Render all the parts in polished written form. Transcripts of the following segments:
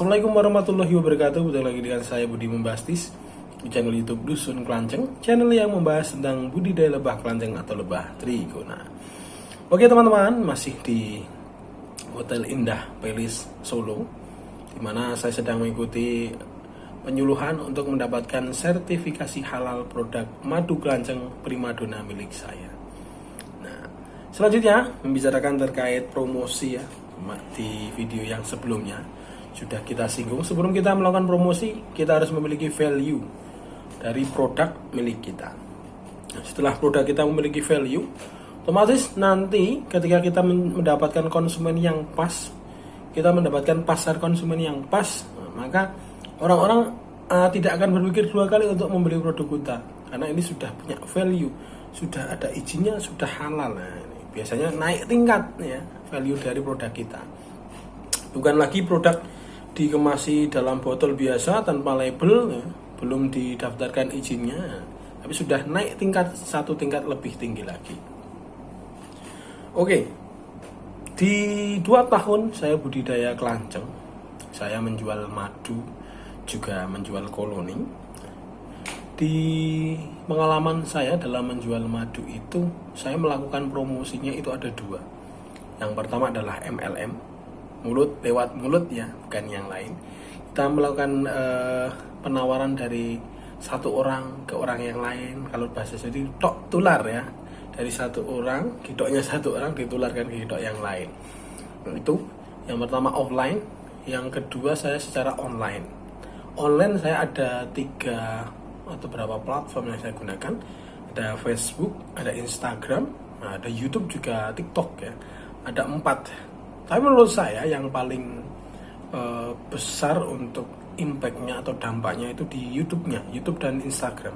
Assalamualaikum warahmatullahi wabarakatuh. Berjumpa lagi dengan saya Budi Membastis di channel YouTube Dusun Kelanceng, channel yang membahas tentang budidaya lebah kelanceng atau lebah trigona. Oke teman-teman, masih di Hotel Indah Palace Solo, di mana saya sedang mengikuti penyuluhan untuk mendapatkan sertifikasi halal produk madu kelanceng primadona milik saya. Nah, selanjutnya membicarakan terkait promosi ya. Di video yang sebelumnya sudah kita singgung, sebelum kita melakukan promosi kita harus memiliki value dari produk milik kita. Nah, setelah produk kita memiliki value, otomatis nanti ketika kita mendapatkan konsumen yang pas, kita mendapatkan pasar konsumen yang pas, maka orang-orang tidak akan berpikir dua kali untuk membeli produk kita, karena ini sudah punya value, sudah ada izinnya, sudah halal. Nah, ini biasanya naik tingkat ya value dari produk kita. Bukan lagi produk dikemasi dalam botol biasa tanpa label ya, belum didaftarkan izinnya, tapi sudah naik tingkat, satu tingkat lebih tinggi lagi. Oke, di 2 tahun saya budidaya kelanceng, saya menjual madu, juga menjual koloni. Di pengalaman saya dalam menjual madu itu, saya melakukan promosinya itu ada 2. Yang pertama adalah MLM, mulut lewat mulut ya, bukan yang lain. Kita melakukan penawaran dari satu orang ke orang yang lain. Kalau bahasa jadi tok tular ya, dari satu orang, gidoknya satu orang ditularkan ke gidok yang lain. Itu yang pertama offline. Yang kedua saya secara online. Online saya ada 3 atau berapa platform yang saya gunakan. Ada Facebook, ada Instagram, ada YouTube, juga TikTok ya. Ada 4. Tapi menurut saya yang paling besar untuk impactnya atau dampaknya itu di YouTube-nya, YouTube dan Instagram.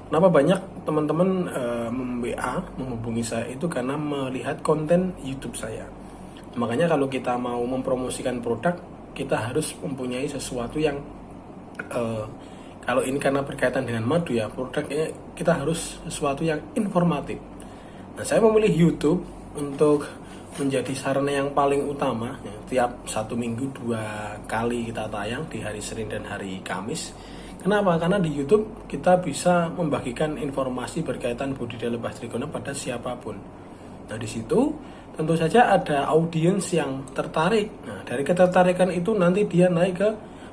Kenapa banyak teman-teman WA menghubungi saya itu karena melihat konten YouTube saya. Makanya kalau kita mau mempromosikan produk, kita harus mempunyai sesuatu yang kalau ini karena berkaitan dengan madu ya, produknya kita harus sesuatu yang informatif. Nah, saya memilih YouTube untuk menjadi sarana yang paling utama ya. Tiap 1 minggu 2 kali kita tayang di hari Senin dan hari Kamis. Kenapa? Karena di YouTube kita bisa membagikan informasi berkaitan budidaya lebah trigona pada siapapun. Nah, di situ tentu saja ada audiens yang tertarik. Nah, dari ketertarikan itu nanti dia naik ke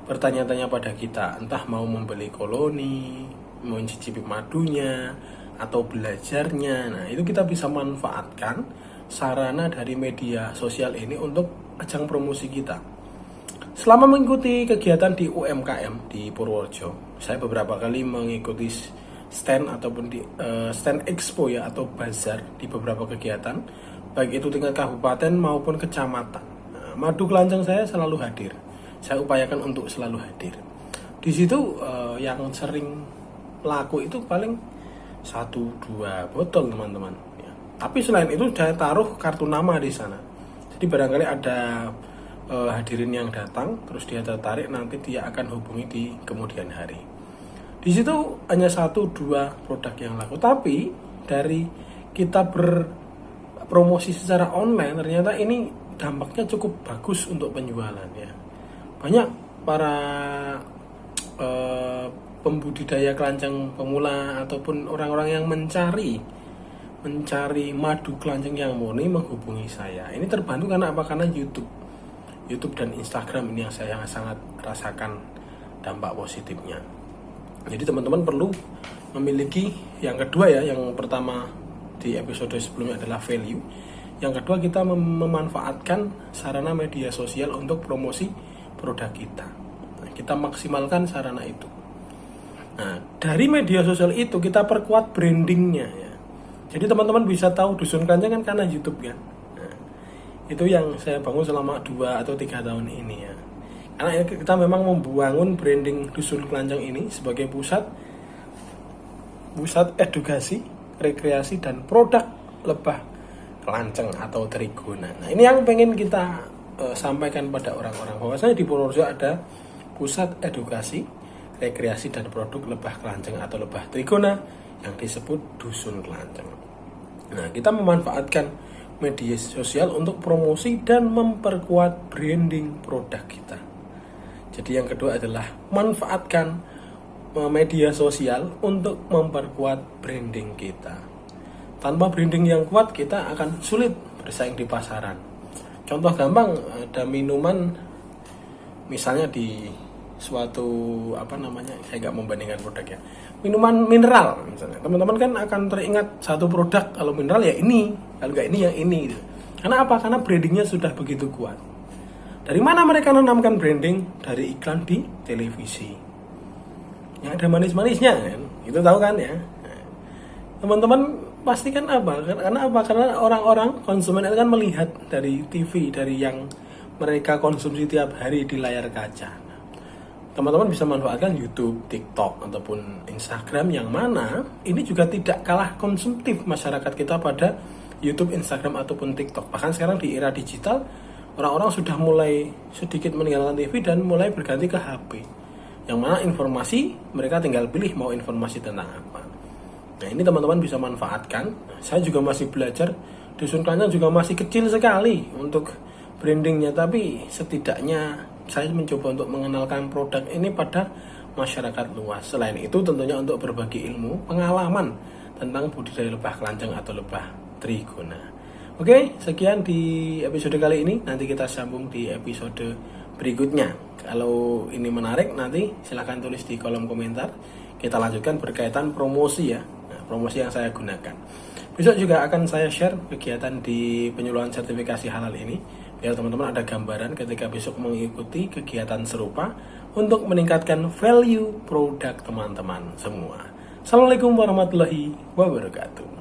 bertanya-tanya pada kita, entah mau membeli koloni, mau mencicipi madunya, atau belajarnya. Nah, itu kita bisa manfaatkan sarana dari media sosial ini untuk ajang promosi kita. Selama mengikuti kegiatan di UMKM di Purworejo, saya beberapa kali mengikuti stand ataupun di stand expo ya, atau bazar di beberapa kegiatan, baik itu tingkat kabupaten maupun kecamatan. Nah, madu kelanceng saya selalu hadir. Saya upayakan untuk selalu hadir. Di situ yang sering laku itu paling 1-2 botol teman-teman. Tapi selain itu saya taruh kartu nama di sana. Jadi barangkali ada hadirin yang datang, terus dia tertarik, nanti dia akan hubungi di kemudian hari. Di situ hanya 1-2 produk yang laku. Tapi dari kita berpromosi secara online, ternyata ini dampaknya cukup bagus untuk penjualan ya. Banyak para pembudidaya kelanceng pemula ataupun orang-orang yang mencari madu kelanceng yang murni menghubungi saya. Ini terbantu karena apa? Karena YouTube dan Instagram ini yang saya sangat rasakan dampak positifnya. Jadi teman-teman perlu memiliki yang kedua ya, yang pertama di episode sebelumnya adalah value. Yang kedua kita memanfaatkan sarana media sosial untuk promosi produk kita. Nah, kita maksimalkan sarana itu. Nah, dari media sosial itu kita perkuat brandingnya ya. Jadi teman-teman bisa tahu Dusun Kelanceng kan karena YouTube kan. Nah, itu yang saya bangun selama 2 atau 3 tahun ini ya. Karena kita memang membangun branding Dusun Kelanceng ini sebagai pusat edukasi, rekreasi dan produk lebah kelanceng atau trigona. Nah, ini yang pengen kita sampaikan pada orang-orang, bahwasanya di Purworejo ada pusat edukasi, rekreasi dan produk lebah kelanceng atau lebah trigona yang disebut Dusun Kelanceng. Nah, kita memanfaatkan media sosial untuk promosi dan memperkuat branding produk kita. Jadi yang kedua adalah manfaatkan media sosial untuk memperkuat branding kita. Tanpa branding yang kuat, kita akan sulit bersaing di pasaran. Contoh gampang, ada minuman misalnya di suatu saya nggak membandingkan produk ya, minuman mineral misalnya, teman-teman kan akan teringat satu produk, kalau mineral ya ini, kalau nggak ini yang ini gitu. Karena apa? Karena brandingnya sudah begitu kuat. Dari mana mereka menanamkan branding? Dari iklan di televisi yang ada manis-manisnya kan, itu tahu kan ya. Teman-teman pasti kan karena orang-orang konsumen itu kan melihat dari TV, dari yang mereka konsumsi tiap hari di layar kaca. Teman-teman bisa manfaatkan YouTube, TikTok, ataupun Instagram, yang mana ini juga tidak kalah konsumtif masyarakat kita pada YouTube, Instagram, ataupun TikTok. Bahkan sekarang di era digital, orang-orang sudah mulai sedikit meninggalkan TV dan mulai berganti ke HP. Yang mana informasi, mereka tinggal pilih mau informasi tentang apa. Nah, ini teman-teman bisa manfaatkan. Saya juga masih belajar, Dusun Kelanjang juga masih kecil sekali untuk brandingnya, tapi setidaknya saya mencoba untuk mengenalkan produk ini pada masyarakat luas. Selain itu tentunya untuk berbagi ilmu, pengalaman tentang budidaya lebah kelanjang atau lebah trigona. Oke, sekian di episode kali ini. Nanti kita sambung di episode berikutnya. Kalau ini menarik, nanti silahkan tulis di kolom komentar. Kita lanjutkan berkaitan promosi ya. Nah, promosi yang saya gunakan. Besok juga akan saya share kegiatan di penyuluhan sertifikasi halal ini, biar teman-teman ada gambaran ketika besok mengikuti kegiatan serupa untuk meningkatkan value produk teman-teman semua. Assalamualaikum warahmatullahi wabarakatuh.